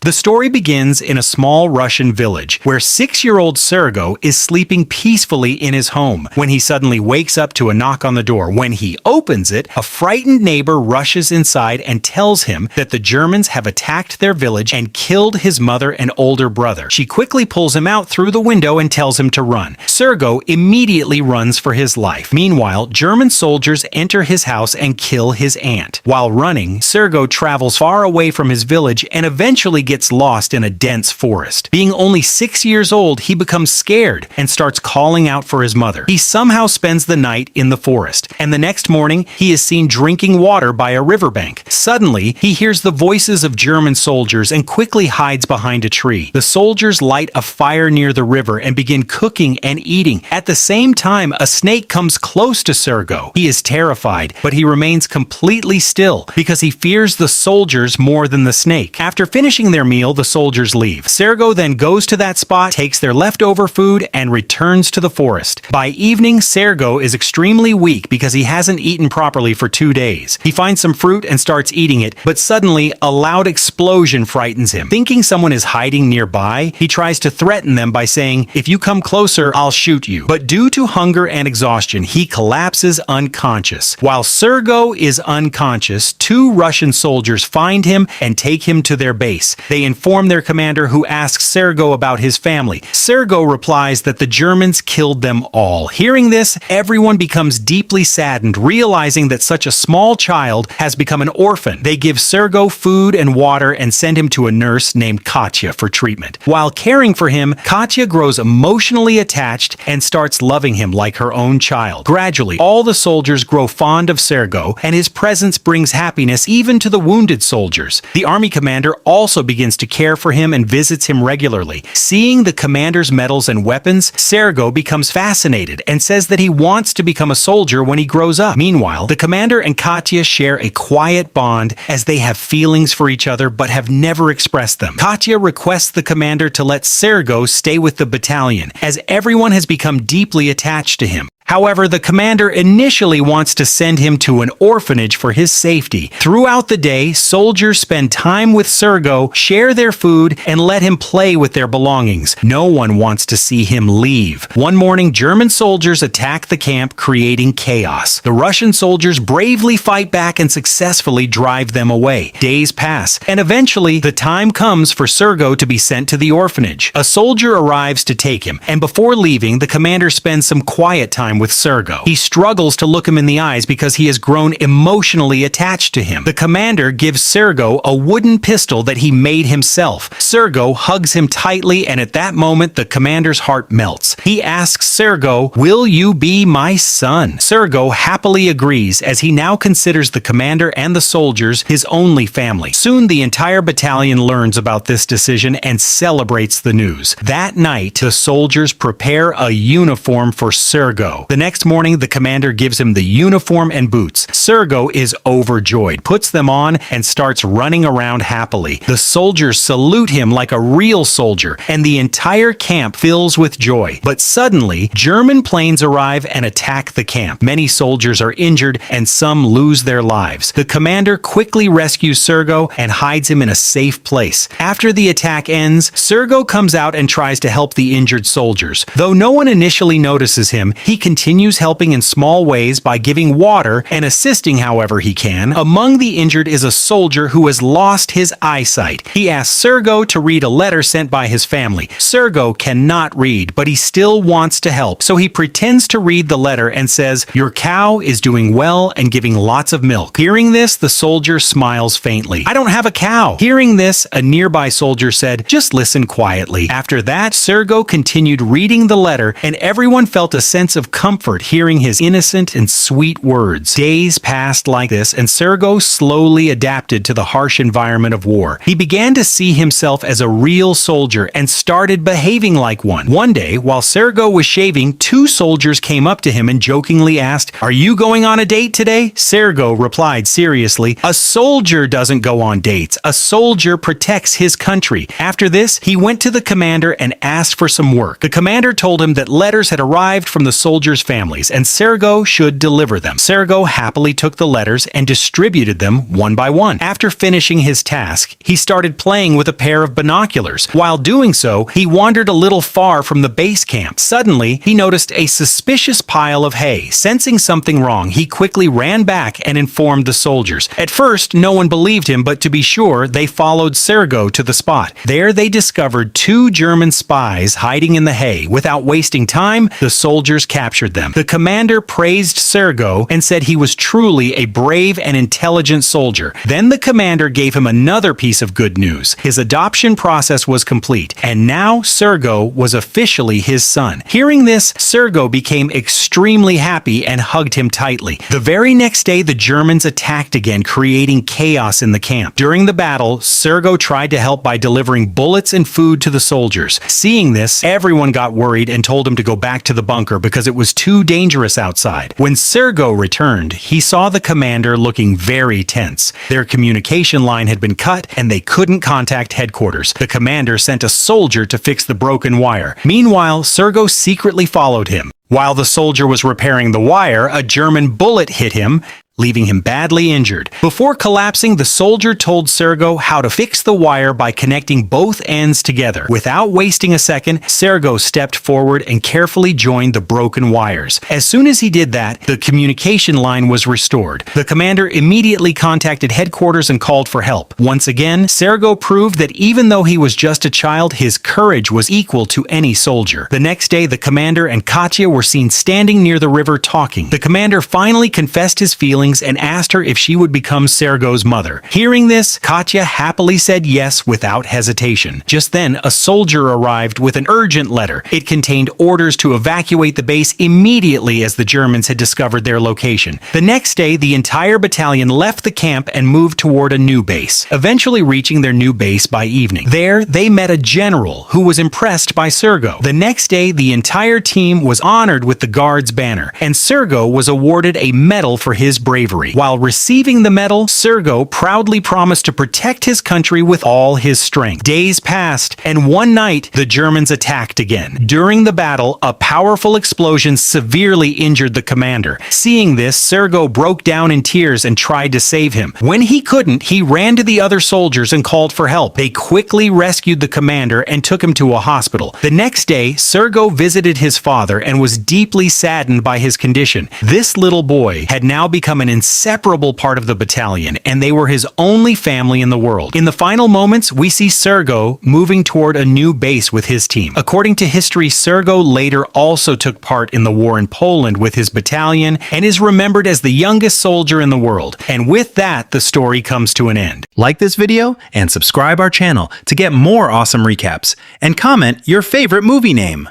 The story begins in a small Russian village where 6-year-old Sergo is sleeping peacefully in his home when he suddenly wakes up to a knock on the door. When he opens it, a frightened neighbor rushes inside and tells him that the Germans have attacked their village and killed his mother and older brother. She quickly pulls him out through the window and tells him to run. Sergo immediately runs for his life. Meanwhile, German soldiers enter his house and kill his aunt. While running, Sergo travels far away from his village and eventually gets lost in a dense forest. Being only 6 years old, he becomes scared and starts calling out for his mother. He somehow spends the night in the forest, and the next morning, he is seen drinking water by a riverbank. Suddenly, he hears the voices of German soldiers and quickly hides behind a tree. The soldiers light a fire near the river and begin cooking and eating. At the same time, a snake comes close to Sergo. He is terrified, but he remains completely still because he fears the soldiers more than the snake. After finishing their meal, the soldiers leave. Sergo then goes to that spot, takes their leftover food, and returns to the forest. By evening, Sergo is extremely weak because he hasn't eaten properly for 2 days. He finds some fruit and starts eating it, but suddenly a loud explosion frightens him. Thinking someone is hiding nearby, he tries to threaten them by saying, "If you come closer, I'll shoot you." But due to hunger and exhaustion, he collapses unconscious. While Sergo is unconscious, 2 Russian soldiers find him and take him to their base. They inform their commander, who asks Sergo about his family. Sergo replies that the Germans killed them all. Hearing this, everyone becomes deeply saddened, realizing that such a small child has become an orphan. They give Sergo food and water and send him to a nurse named Katya for treatment. While caring for him, Katya grows emotionally attached and starts loving him like her own child. Gradually, all the soldiers grow fond of Sergo, and his presence brings happiness even to the wounded soldiers. The army commander also begins to care for him and visits him regularly. Seeing the commander's medals and weapons, Sergo becomes fascinated and says that he wants to become a soldier when he grows up. Meanwhile, the commander and Katya share a quiet bond as they have feelings for each other but have never expressed them. Katya requests the commander to let Sergo stay with the battalion, as everyone has become deeply attached to him. However, the commander initially wants to send him to an orphanage for his safety. Throughout the day, soldiers spend time with Sergo, share their food, and let him play with their belongings. No one wants to see him leave. One morning, German soldiers attack the camp, creating chaos. The Russian soldiers bravely fight back and successfully drive them away. Days pass, and eventually, the time comes for Sergo to be sent to the orphanage. A soldier arrives to take him, and before leaving, the commander spends some quiet time with Sergo. He struggles to look him in the eyes because he has grown emotionally attached to him. The commander gives Sergo a wooden pistol that he made himself. Sergo hugs him tightly, and at that moment, the commander's heart melts. He asks Sergo, "Will you be my son?" Sergo happily agrees, as he now considers the commander and the soldiers his only family. Soon, the entire battalion learns about this decision and celebrates the news. That night, the soldiers prepare a uniform for Sergo. The next morning, the commander gives him the uniform and boots. Sergo is overjoyed, puts them on, and starts running around happily. The soldiers salute him like a real soldier, and the entire camp fills with joy. But suddenly, German planes arrive and attack the camp. Many soldiers are injured, and some lose their lives. The commander quickly rescues Sergo and hides him in a safe place. After the attack ends, Sergo comes out and tries to help the injured soldiers. Though no one initially notices him, he continues helping in small ways by giving water and assisting however he can. Among the injured is a soldier who has lost his eyesight. He asks Sergo to read a letter sent by his family. Sergo cannot read, but he still wants to help, so he pretends to read the letter and says, "Your cow is doing well and giving lots of milk." Hearing this, the soldier smiles faintly. "I don't have a cow." Hearing this, a nearby soldier said, "Just listen quietly." After that, Sergo continued reading the letter, and everyone felt a sense of comfort hearing his innocent and sweet words. Days passed like this, and Sergo slowly adapted to the harsh environment of war. He began to see himself as a real soldier and started behaving like one. One day, while Sergo was shaving, 2 soldiers came up to him and jokingly asked, "Are you going on a date today?" Sergo replied seriously, "A soldier doesn't go on dates. A soldier protects his country." After this, he went to the commander and asked for some work. The commander told him that letters had arrived from the soldiers soldiers' families, and Sergo should deliver them. Sergo happily took the letters and distributed them one by one. After finishing his task, he started playing with a pair of binoculars. While doing so, he wandered a little far from the base camp. Suddenly, he noticed a suspicious pile of hay. Sensing something wrong, he quickly ran back and informed the soldiers. At first, no one believed him, but to be sure, they followed Sergo to the spot. There they discovered 2 German spies hiding in the hay. Without wasting time, the soldiers captured them. The commander praised Sergo and said he was truly a brave and intelligent soldier. Then the commander gave him another piece of good news. His adoption process was complete, and now Sergo was officially his son. Hearing this, Sergo became extremely happy and hugged him tightly. The very next day, the Germans attacked again, creating chaos in the camp. During the battle, Sergo tried to help by delivering bullets and food to the soldiers. Seeing this, everyone got worried and told him to go back to the bunker because it was too dangerous outside. When Sergo returned, he saw the commander looking very tense. Their communication line had been cut and they couldn't contact headquarters. The commander sent a soldier to fix the broken wire. Meanwhile, Sergo secretly followed him. While the soldier was repairing the wire, a German bullet hit him, leaving him badly injured. Before collapsing, the soldier told Sergo how to fix the wire by connecting both ends together. Without wasting a second, Sergo stepped forward and carefully joined the broken wires. As soon as he did that, the communication line was restored. The commander immediately contacted headquarters and called for help. Once again, Sergo proved that even though he was just a child, his courage was equal to any soldier. The next day, the commander and Katya were seen standing near the river talking. The commander finally confessed his feelings and asked her if she would become Sergo's mother. Hearing this, Katya happily said yes without hesitation. Just then, a soldier arrived with an urgent letter. It contained orders to evacuate the base immediately as the Germans had discovered their location. The next day, the entire battalion left the camp and moved toward a new base, eventually reaching their new base by evening. There, they met a general who was impressed by Sergo. The next day, the entire team was honored with the Guards banner, and Sergo was awarded a medal for his bravery. While receiving the medal, Sergo proudly promised to protect his country with all his strength. Days passed, and one night, the Germans attacked again. During the battle, a powerful explosion severely injured the commander. Seeing this, Sergo broke down in tears and tried to save him. When he couldn't, he ran to the other soldiers and called for help. They quickly rescued the commander and took him to a hospital. The next day, Sergo visited his father and was deeply saddened by his condition. This little boy had now become an inseparable part of the battalion, and they were his only family in the world. In the final moments, we see Sergo moving toward a new base with his team. According to history, Sergo later also took part in the war in Poland with his battalion and is remembered as the youngest soldier in the world. And with that, the story comes to an end. Like this video and subscribe our channel to get more awesome recaps, and comment your favorite movie name.